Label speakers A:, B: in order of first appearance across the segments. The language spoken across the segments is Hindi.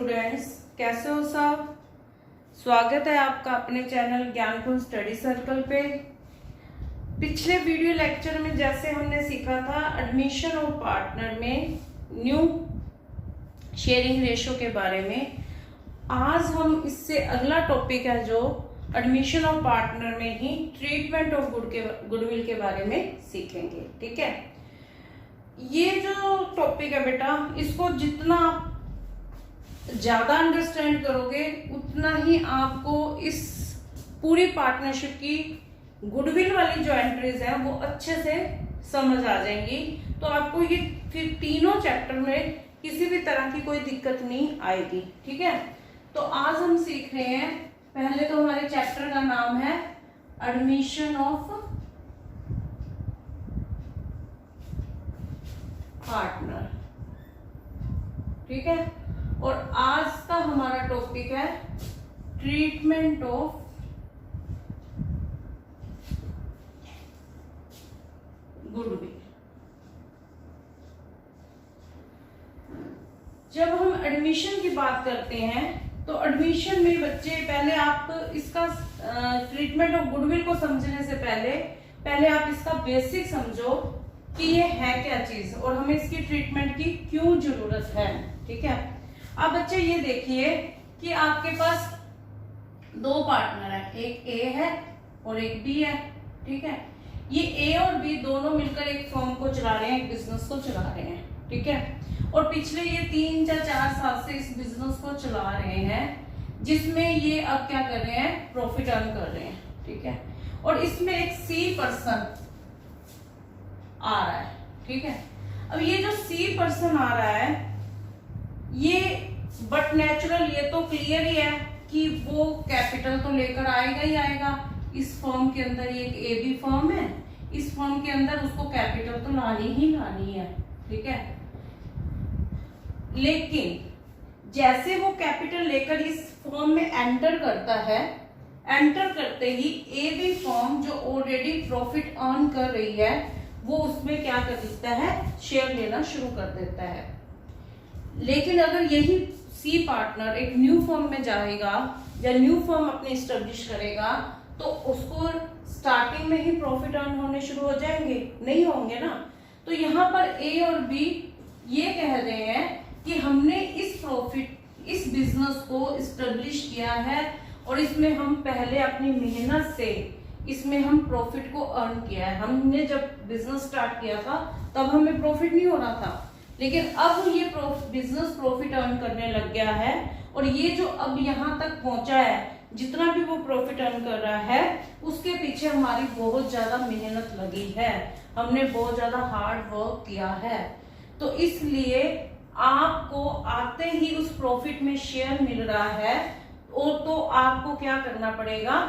A: स्टूडेंट्स, कैसे हो सब। स्वागत है आपका अपने चैनल ज्ञानकुंज स्टडी सर्कल पे। पिछले वीडियो लेक्चर में जैसे हमने सीखा था एडमिशन और पार्टनर में न्यू शेयरिंग रेशो के बारे में, आज हम इससे अगला टॉपिक है जो एडमिशन और पार्टनर में ही ट्रीटमेंट ऑफ गुडविल के बारे में सीखेंगे। ठीक है, ये जो टॉपिक है बेटा, इसको जितना आप ज्यादा अंडरस्टैंड करोगे उतना ही आपको इस पूरी पार्टनरशिप की गुडविल वाली जो एंट्रीज है वो अच्छे से समझ आ जाएंगी। तो आपको ये फिर तीनों चैप्टर में किसी भी तरह की कोई दिक्कत नहीं आएगी। ठीक है, तो आज हम सीख रहे हैं, पहले तो हमारे चैप्टर का नाम है एडमिशन ऑफ पार्टनर। ठीक है, और आज का हमारा टॉपिक है ट्रीटमेंट ऑफ गुडविल। जब हम एडमिशन की बात करते हैं तो एडमिशन में बच्चे पहले आप इसका ट्रीटमेंट ऑफ गुडविल को समझने से पहले आप इसका बेसिक समझो कि ये है क्या चीज और हमें इसकी ट्रीटमेंट की क्यों जरूरत है। ठीक है, अब बच्चे ये देखिए कि आपके पास दो पार्टनर है, एक ए है और एक बी है। ठीक है, ये ए और बी दोनों मिलकर एक फर्म को चला रहे हैं, एक बिजनेस को चला रहे हैं। ठीक है, और पिछले ये 3 या 4 साल से इस बिजनेस को चला रहे हैं, जिसमें ये अब क्या कर रहे हैं, प्रॉफिट अर्न कर रहे हैं। ठीक है, और इसमें एक सी पर्सन आ रहा है। ठीक है, अब ये जो सी पर्सन आ रहा है ये बट नेचुरल, ये तो क्लियर ही है कि वो कैपिटल तो लेकर आएगा ही आएगा। इस फर्म के अंदर ये ए बी फर्म है, इस फर्म के अंदर उसको कैपिटल तो लानी ही लानी है। ठीक है, लेकिन जैसे वो कैपिटल लेकर इस फर्म में एंटर करता है, एंटर करते ही ए बी फर्म जो ऑलरेडी प्रॉफिट अर्न कर रही है वो उसमें क्या कर देता है, शेयर लेना शुरू कर देता है। लेकिन अगर यही सी पार्टनर एक न्यू फर्म में जाएगा या न्यू फर्म अपने स्टैब्लिश करेगा तो उसको स्टार्टिंग में ही प्रॉफिट अर्न होने शुरू हो जाएंगे, नहीं होंगे ना। तो यहाँ पर ए और बी ये कह रहे हैं कि हमने इस बिजनेस को स्टैब्लिश किया है और इसमें हम पहले अपनी मेहनत से इसमें हम प्रॉफिट को अर्न किया है। हमने जब बिजनेस स्टार्ट किया था तब हमें प्रॉफिट नहीं हो रहा था, लेकिन अब ये बिजनेस प्रॉफिट अर्न करने लग गया है और ये जो अब यहाँ तक पहुंचा है, जितना भी वो प्रॉफिट अर्न कर रहा है उसके पीछे हमारी बहुत ज्यादा मेहनत लगी है, हमने बहुत ज्यादा हार्ड वर्क किया है। तो इसलिए आपको आते ही उस प्रॉफिट में शेयर मिल रहा है और तो आपको क्या करना पड़ेगा,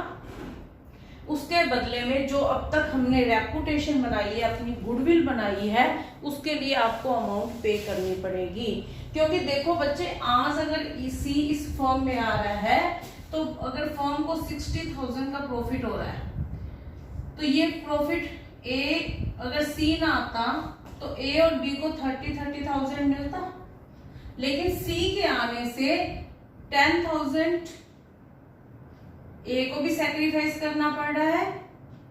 A: उसके बदले में जो अब तक हमने रेपुटेशन बनाई है, अपनी गुडविल बनाई है, उसके लिए आपको अमाउंट पे करनी पड़ेगी। क्योंकि देखो बच्चे, आज अगर इसी इस फर्म में आ रहा है तो अगर फर्म को 60,000 का प्रॉफिट हो रहा है तो ये प्रॉफिट ए अगर सी ना आता तो ए और बी को 30,000 मिलता, लेकिन सी के आने से 10,000 ए को भी सैक्रिफाइस करना पड़ रहा है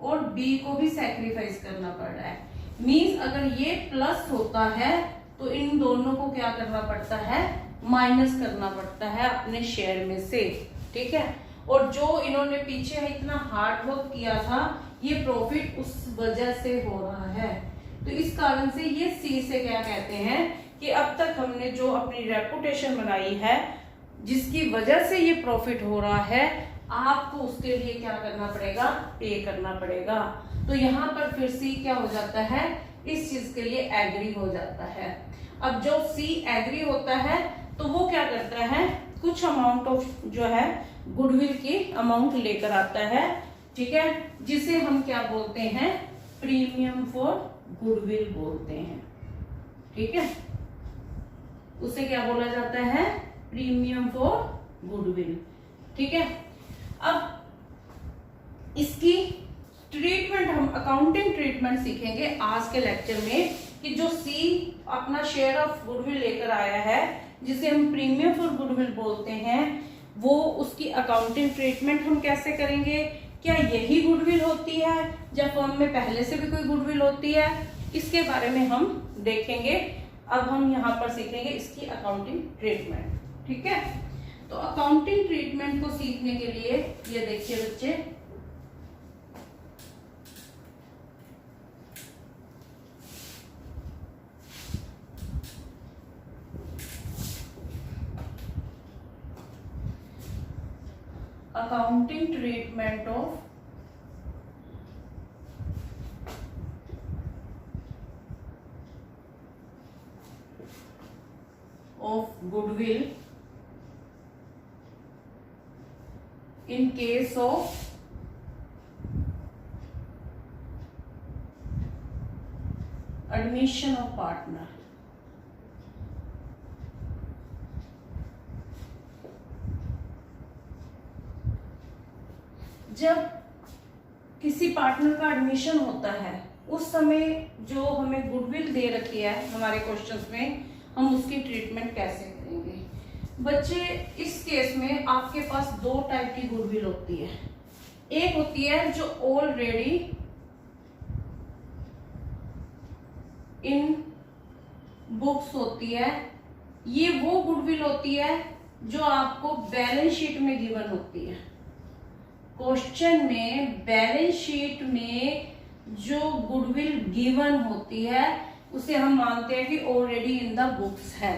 A: और बी को भी सैक्रिफाइस करना पड़ रहा है। मींस अगर ये प्लस होता है तो इन दोनों को क्या करना पड़ता है, माइनस करना पड़ता है अपने शेयर में से। ठीक है, और जो इन्होंने पीछे इतना हार्ड वर्क किया था ये प्रॉफिट उस वजह से हो रहा है। तो इस कारण से ये सी से क्या कहते हैं कि अब तक हमने जो अपनी रेपुटेशन बनाई है जिसकी वजह से ये प्रॉफिट हो रहा है, आपको उसके लिए क्या करना पड़ेगा, पे करना पड़ेगा। तो यहाँ पर फिर सी क्या हो जाता है, इस चीज के लिए एग्री हो जाता है। अब जो सी एग्री होता है तो वो क्या करता है, कुछ अमाउंट ऑफ जो है गुडविल की अमाउंट लेकर आता है। ठीक है, जिसे हम क्या बोलते हैं, प्रीमियम फॉर गुडविल बोलते हैं। ठीक है, उसे क्या बोला जाता है, प्रीमियम फॉर गुडविल। ठीक है, अब इसकी ट्रीटमेंट हम अकाउंटिंग ट्रीटमेंट सीखेंगे आज के लेक्चर में कि जो सी अपना शेयर ऑफ गुडविल लेकर आया है जिसे हम प्रीमियम फॉर गुडविल बोलते हैं, वो उसकी अकाउंटिंग ट्रीटमेंट हम कैसे करेंगे, क्या यही गुडविल होती है या फर्म में पहले से भी कोई गुडविल होती है, इसके बारे में हम देखेंगे। अब हम यहाँ पर सीखेंगे इसकी अकाउंटिंग ट्रीटमेंट। ठीक है, तो अकाउंटिंग ट्रीटमेंट को सीखने के लिए ये देखिए बच्चे, accounting treatment of goodwill in case of admission of partner। जब किसी पार्टनर का एडमिशन होता है उस समय जो हमें गुडविल दे रखी है हमारे क्वेश्चंस में, हम उसकी ट्रीटमेंट कैसे करेंगे। बच्चे इस केस में आपके पास दो टाइप की गुडविल होती है। एक होती है जो ऑलरेडी इन बुक्स होती है, ये वो गुडविल होती है जो आपको बैलेंस शीट में गिवन होती है। क्वेश्चन में बैलेंस शीट में जो गुडविल गिवन होती है उसे हम मानते हैं कि ऑलरेडी इन द बुक्स है।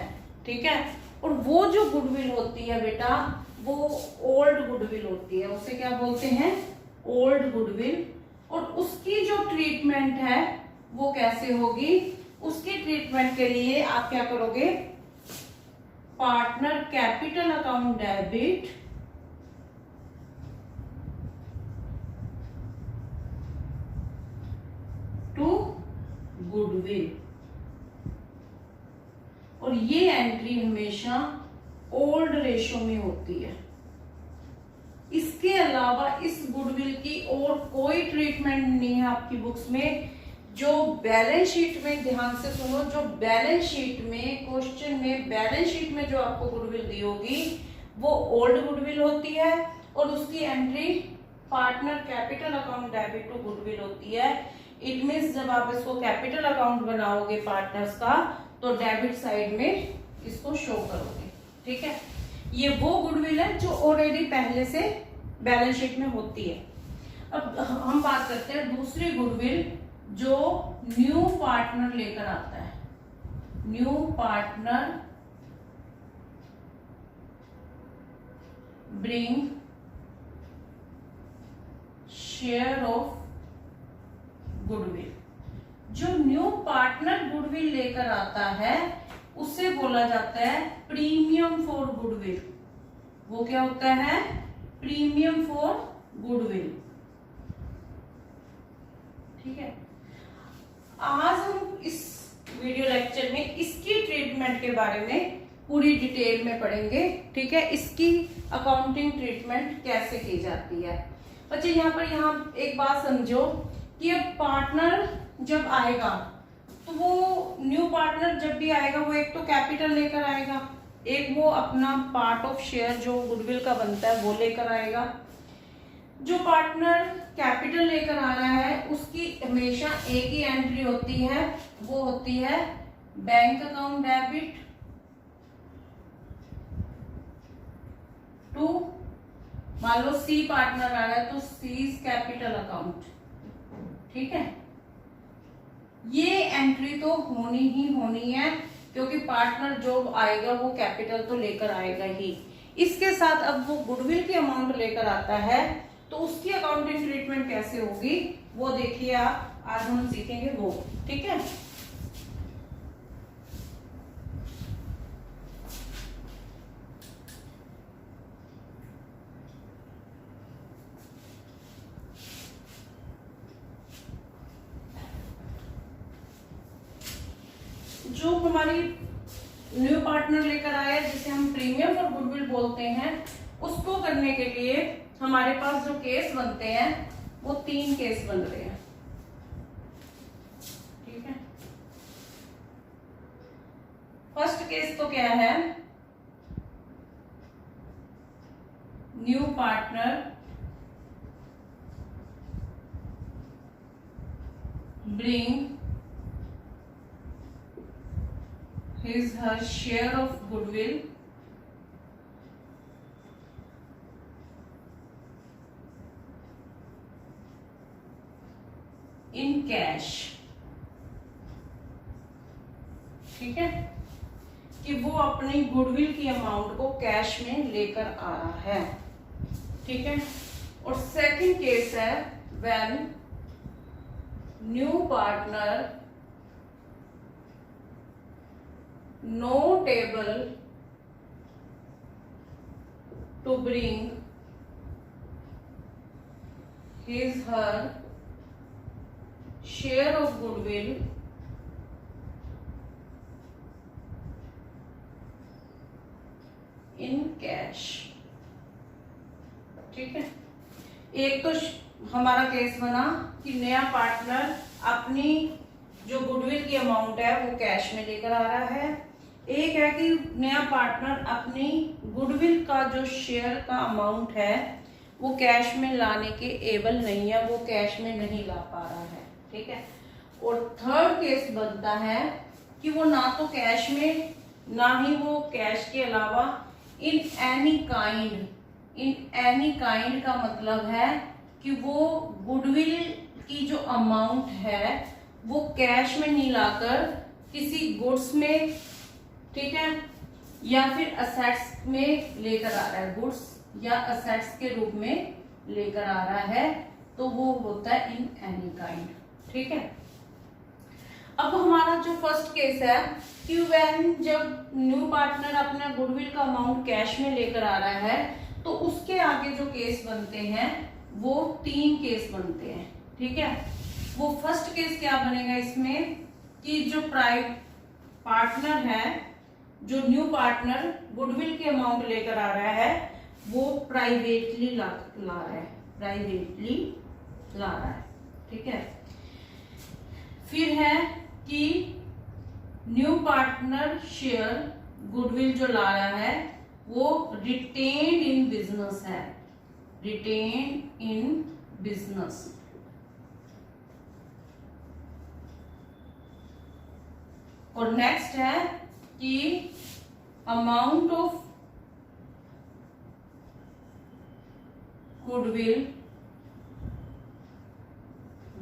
A: ठीक है, और वो जो गुडविल होती है बेटा वो ओल्ड गुडविल होती है, उसे क्या बोलते हैं, ओल्ड गुडविल। और उसकी जो ट्रीटमेंट है वो कैसे होगी, उसकी ट्रीटमेंट के लिए आप क्या करोगे, partner capital account debit to goodwill, और ये एंट्री हमेशा ओल्ड रेशो में होती है। इसके अलावा इस गुडविल की और कोई ट्रीटमेंट नहीं है आपकी बुक्स में। जो बैलेंस शीट में, ध्यान से सुनो, जो बैलेंस शीट में क्वेश्चन में बैलेंस शीट में जो आपको गुडविल दी होगी वो ओल्ड गुडविल होती है, और उसकी entry partner capital account debit to goodwill होती है। इट मीन्स जब आप इसको कैपिटल अकाउंट बनाओगे पार्टनर्स का तो डेबिट साइड में इसको शो करोगे। ठीक है, ये वो गुडविल है जो ऑलरेडी पहले से बैलेंस शीट में होती है। अब हम बात करते हैं दूसरी गुडविल जो न्यू पार्टनर लेकर आता है। New partner bring share of goodwill. जो न्यू पार्टनर गुडविल लेकर आता है उसे बोला जाता है प्रीमियम फॉर गुडविल। वो क्या होता है, प्रीमियम फॉर गुडविल। ठीक है, आज हम इस वीडियो लेक्चर में इसकी ट्रीटमेंट के बारे में पूरी डिटेल में पढ़ेंगे। ठीक है, इसकी अकाउंटिंग ट्रीटमेंट कैसे की जाती है। बच्चे यहाँ एक बात समझो कि अब पार्टनर जब आएगा तो वो न्यू पार्टनर जब भी आएगा वो एक तो कैपिटल लेकर आएगा, एक वो अपना पार्ट ऑफ शेयर जो गुडविल का बनता है वो लेकर आएगा। जो पार्टनर कैपिटल लेकर आ रहा है उसकी हमेशा एक ही एंट्री होती है, वो होती है बैंक अकाउंट डेबिट टू, मान लो सी पार्टनर आ रहा है तो सीज कैपिटल अकाउंट। ठीक है, ये एंट्री तो होनी ही होनी है क्योंकि पार्टनर जो आएगा वो कैपिटल तो लेकर आएगा ही। इसके साथ अब वो गुडविल की अमाउंट लेकर आता है तो उसकी अकाउंटिंग ट्रीटमेंट कैसे होगी वो देखिए आप, आज हम सीखेंगे वो। ठीक है, जो हमारी न्यू पार्टनर लेकर आया जिसे हम प्रीमियम और गुडविल बोलते हैं, उसको करने के लिए हमारे पास जो केस बनते हैं वो 3 केस बन रहे हैं। ठीक है, फर्स्ट केस तो क्या है new partner bring his her share of goodwill in cash। ठीक है, कि वो अपनी गुडविल की अमाउंट को कैश में लेकर आ रहा है। ठीक है, और सेकंड केस है when new partner not able to bring his her share of goodwill in cash। ठीक है, एक तो हमारा केस बना कि नया पार्टनर अपनी जो गुडविल की अमाउंट है वो कैश में लेकर आ रहा है। एक है कि नया पार्टनर अपनी गुडविल का जो शेयर का अमाउंट है वो कैश में लाने के एबल नहीं है, वो कैश में नहीं ला पा रहा है। ठीक है, और थर्ड केस बनता है कि वो ना तो कैश में, ना ही वो कैश के अलावा इन एनी काइंड का मतलब है कि वो गुडविल की जो अमाउंट है वो कैश में नहीं लाकर किसी गुड्स में, ठीक है, या फिर असेट्स में लेकर आ रहा है, गुड्स या असेट्स के रूप में लेकर आ रहा है, तो वो होता है इन एनी काइंड। ठीक है, अब हमारा जो फर्स्ट केस है कि व्हेन जब न्यू पार्टनर अपना गुडविल का अमाउंट कैश में लेकर आ रहा है तो उसके आगे जो केस बनते हैं वो 3 केस बनते हैं। ठीक है, वो फर्स्ट केस क्या बनेगा इसमें कि जो पार्टनर है, जो न्यू पार्टनर गुडविल के अमाउंट लेकर आ रहा है वो प्राइवेटली ला रहा है। ठीक है, फिर है कि न्यू पार्टनर शेयर गुडविल जो ला रहा है वो रिटेन्ड इन बिजनेस है, रिटेन्ड इन बिजनेस। और नेक्स्ट है कि amount of goodwill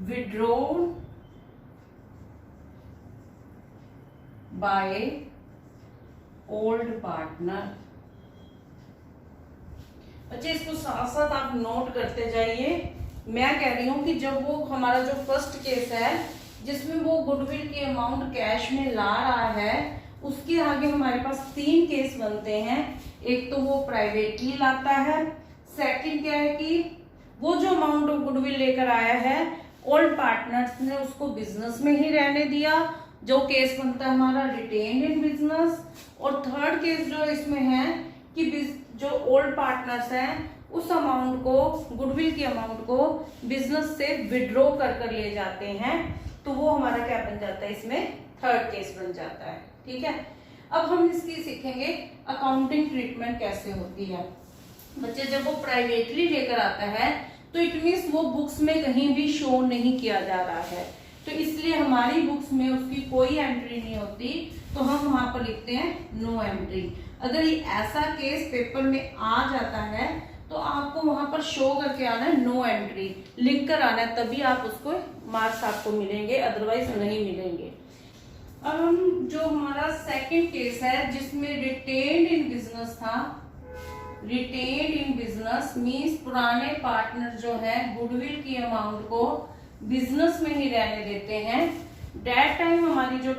A: withdrawn by old partner। बच्चे इसको साथ साथ आप नोट करते जाइए। मैं कह रही हूं कि जब वो हमारा जो फर्स्ट केस है जिसमें वो गुडविल की अमाउंट कैश में ला रहा है उसके आगे हमारे पास 3 केस बनते हैं। एक तो वो प्राइवेटली लाता है, सेकंड क्या है कि वो जो अमाउंट ऑफ गुडविल लेकर आया है ओल्ड पार्टनर्स ने उसको बिजनेस में ही रहने दिया, जो केस बनता है हमारा रिटेन्ड इन बिजनेस। और थर्ड केस जो इसमें है कि जो ओल्ड पार्टनर्स हैं उस अमाउंट को, गुडविल की अमाउंट को बिजनेस से विड्रॉ कर ले जाते हैं, तो वो हमारा क्या बन जाता है, इसमें थर्ड केस बन जाता है। ठीक है, अब हम इसकी सीखेंगे अकाउंटिंग ट्रीटमेंट कैसे होती है। बच्चे जब वो प्राइवेटली लेकर आता है तो इट मीन्स वो बुक्स में कहीं भी शो नहीं किया जा रहा है, तो इसलिए हमारी बुक्स में उसकी कोई एंट्री नहीं होती, तो हम वहां पर लिखते हैं नो एंट्री। अगर ये ऐसा केस पेपर में आ जाता है तो आपको वहां पर शो करके आना है नो एंट्री, लिख कर आना है, तभी आप उसको मार्क्स आपको मिलेंगे, अदरवाइज नहीं मिलेंगे। अब हम जो हमारा सेकंड केस है जिसमें रिटेन्ड इन बिजनेस था, रिटेन्ड इन बिजनेस मीन्स पुराने पार्टनर जो है गुडविल की अमाउंट को बिजनेस में ही रहने देते हैं। डेट टाइम हमारी जो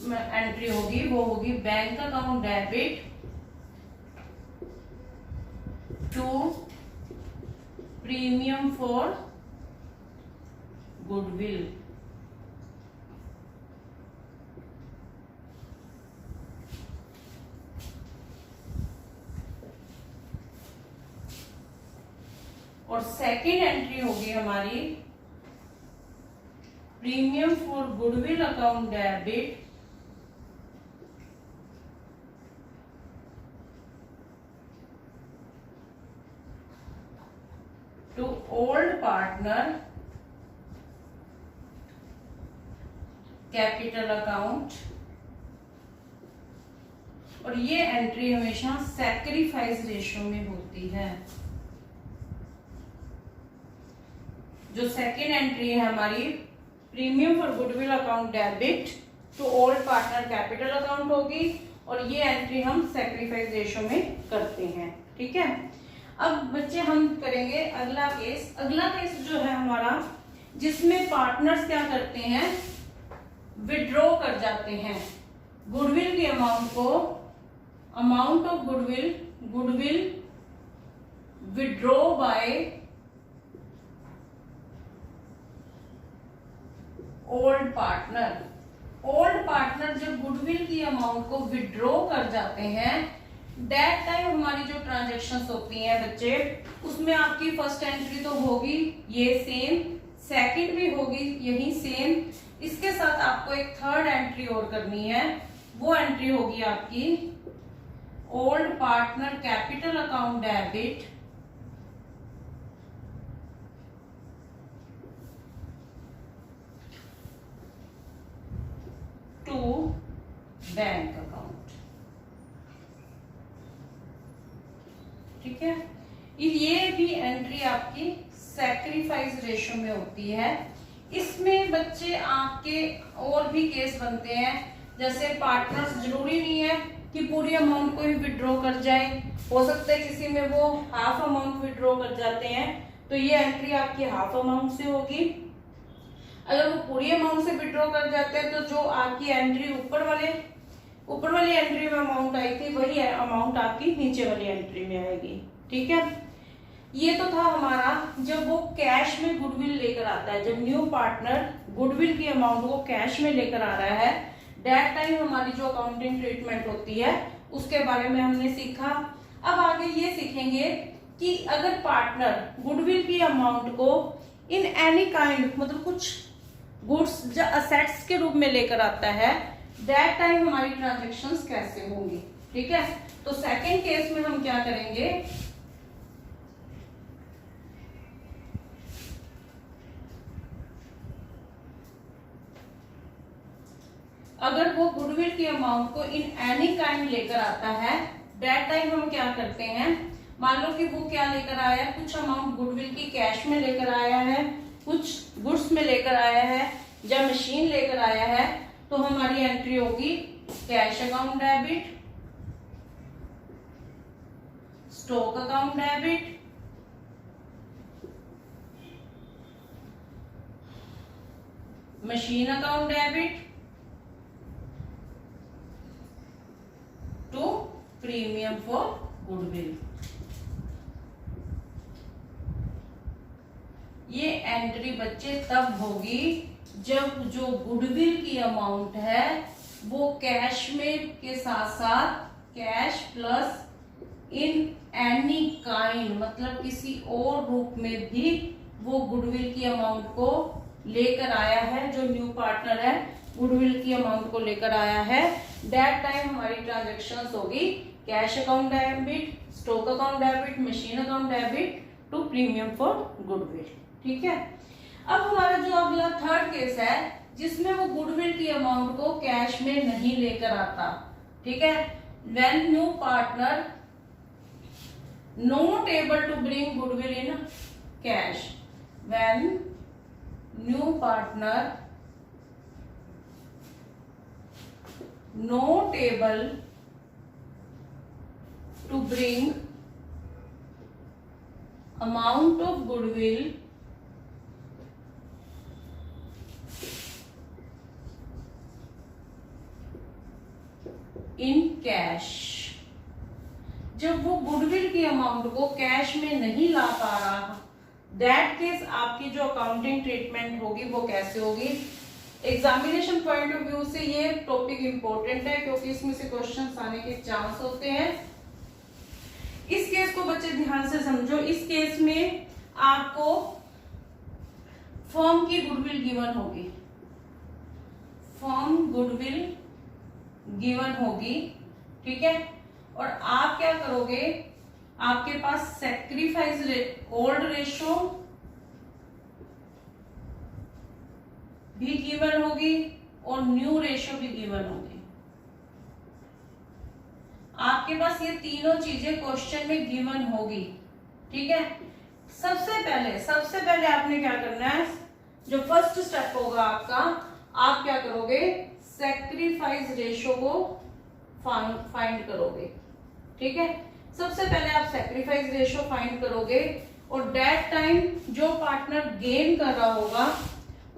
A: एंट्री होगी वो होगी bank account debit to premium for goodwill. और सेकेंड एंट्री होगी हमारी premium for goodwill account debit to old partner capital account, और ये एंट्री हमेशा सैक्रिफाइस रेशियो में होती है। जो सेकेंड एंट्री है हमारी, premium for goodwill account debit to old partner capital account होगी, और ये एंट्री हम सैक्रिफाइस रेशियो में करते हैं। ठीक है, अब बच्चे हम करेंगे अगला केस। अगला केस जो है हमारा, जिसमें पार्टनर्स क्या करते हैं, विड्रॉ कर जाते हैं गुडविल की अमाउंट को, amount of goodwill withdraw by old partner. Old partner जब गुडविल की अमाउंट को विड्रॉ कर जाते हैं, दैट टाइम हमारी जो ट्रांजैक्शंस होती हैं बच्चे, उसमें आपकी फर्स्ट एंट्री तो होगी ये सेम, सेकंड भी होगी यही सेम, इसके साथ आपको एक थर्ड एंट्री और करनी है। वो एंट्री होगी आपकी old partner capital account debit to bank account. ठीक है, ये भी एंट्री आपकी सैक्रिफाइस रेशियो में होती है। इसमें बच्चे आपके और भी केस बनते हैं, जैसे पार्टनर्स जरूरी नहीं है कि पूरी अमाउंट को ही विड्रॉ कर जाए, हो सकता है किसी में वो हाफ अमाउंट विड्रॉ कर जाते हैं, तो ये एंट्री आपकी हाफ अमाउंट से होगी। अगर वो पूरी अमाउंट से विड्रॉ कर जाते हैं तो जो आपकी एंट्री ऊपर वाली एंट्री में अमाउंट आई थी, वही अमाउंट आपकी नीचे वाली एंट्री में आएगी। ठीक है, ये तो था हमारा जब वो कैश में गुडविल लेकर आता है, जब न्यू पार्टनर गुडविल की अमाउंट को कैश में लेकर आ रहा है, दैट टाइम हमारी जो अकाउंटिंग ट्रीटमेंट होती है उसके बारे में हमने सीखा। अब आगे ये सीखेंगे कि अगर पार्टनर गुडविल की अमाउंट को इन एनी काइंड, मतलब कुछ गुड्स जो असेट्स के रूप में लेकर आता है, दैट टाइम हमारी ट्रांजैक्शंस कैसे होंगी। ठीक है, तो सेकंड केस में हम क्या करेंगे, अगर वो गुडविल की अमाउंट को इन एनी काइंड लेकर आता है, दैट टाइम हम क्या करते हैं, मान लो कि वो क्या लेकर आया है, कुछ अमाउंट गुडविल की कैश में लेकर आया है, कुछ गुड्स में लेकर आया है, या मशीन लेकर आया है, तो हमारी एंट्री होगी cash account debit, stock account debit, machine account debit to premium for goodwill. ये एंट्री बच्चे तब होगी जब जो गुडविल की अमाउंट है वो कैश में के साथ साथ cash plus in any kind, मतलब किसी और रूप में भी वो गुडविल की अमाउंट को लेकर आया है, जो न्यू पार्टनर है गुडविल की अमाउंट को लेकर आया है, दैट टाइम हमारी ट्रांजैक्शंस होगी cash account debit, stock account debit, machine account debit to premium for goodwill. ठीक है, अब हमारा जो अगला थर्ड केस है जिसमें वो गुडविल की अमाउंट को कैश में नहीं लेकर आता। ठीक है, when new partner not able to bring goodwill in cash, when new partner not able to bring amount of goodwill in cash, जब वो गुडविल की अमाउंट को कैश में नहीं ला पा रहा, दैट केस आपकी जो अकाउंटिंग ट्रीटमेंट होगी वो कैसे होगी। एग्जामिनेशन पॉइंट ऑफ व्यू से ये टॉपिक इंपॉर्टेंट है क्योंकि इसमें से क्वेश्चंस आने के चांस होते हैं। इस केस को बच्चे ध्यान से समझो। इस केस में आपको फर्म की गुडविल गिवन होगी, फर्म गुडविल गिवन होगी। ठीक है, और आप क्या करोगे, आपके पास सैक्रिफाइस ओल्ड रेशो भी गिवन होगी और न्यू रेशो भी गिवन होगी। आपके पास ये तीनों चीजें क्वेश्चन में गिवन होगी, ठीक है। सबसे पहले आपने क्या करना है, जो फर्स्ट स्टेप होगा आपका, आप क्या करोगे, सैक्रिफाइस रेशो को फाइंड करोगे, ठीक है। सबसे पहले आप सैक्रिफाइस रेशो फाइंड करोगे और डेट टाइम जो पार्टनर गेन कर रहा होगा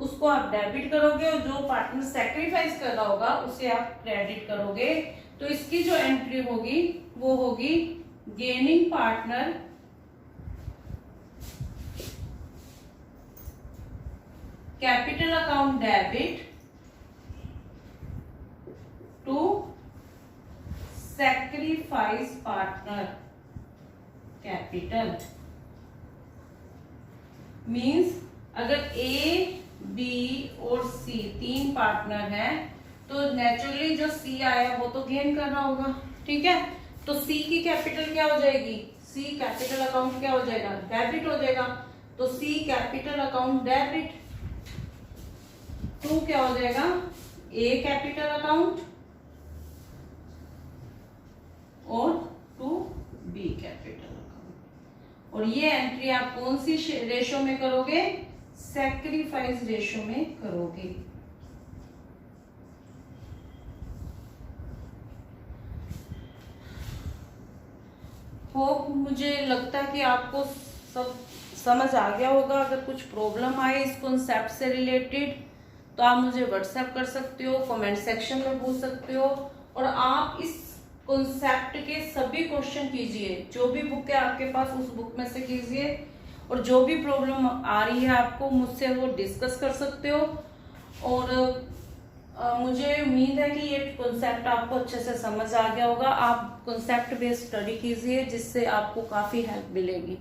A: उसको आप डेबिट करोगे और जो पार्टनर सैक्रिफाइस कर रहा होगा उसे आप क्रेडिट करोगे। तो इसकी जो एंट्री होगी वो होगी gaining partner capital account debit to sacrifice partner capital. Means अगर ए बी और सी तीन पार्टनर हैं तो नेचुरली जो सी आया वो तो गेन कर रहा होगा, ठीक है। तो सी की कैपिटल क्या हो जाएगी, सी कैपिटल अकाउंट क्या हो जाएगा, डेबिट हो जाएगा। तो सी कैपिटल अकाउंट डेबिट टू क्या हो जाएगा, ए कैपिटल अकाउंट और टू बी कैपिटल अकाउंट। और ये एंट्री आप कौन सी रेशो में करोगे, सैक्रिफाइस रेशो में करोगे। होप मुझे लगता है कि आपको सब समझ आ गया होगा। अगर कुछ प्रॉब्लम आए इस कॉन्सेप्ट से रिलेटेड तो आप मुझे व्हाट्सएप कर सकते हो, कमेंट सेक्शन में पूछ सकते हो। और आप इस कॉन्सेप्ट के सभी क्वेश्चन कीजिए, जो भी बुक है आपके पास उस बुक में से कीजिए और जो भी प्रॉब्लम आ रही है आपको मुझसे वो डिस्कस कर सकते हो। और मुझे उम्मीद है कि ये कॉन्सेप्ट आपको अच्छे से समझ आ गया होगा। आप कॉन्सेप्ट बेस्ड स्टडी कीजिए जिससे आपको काफ़ी हेल्प मिलेगी।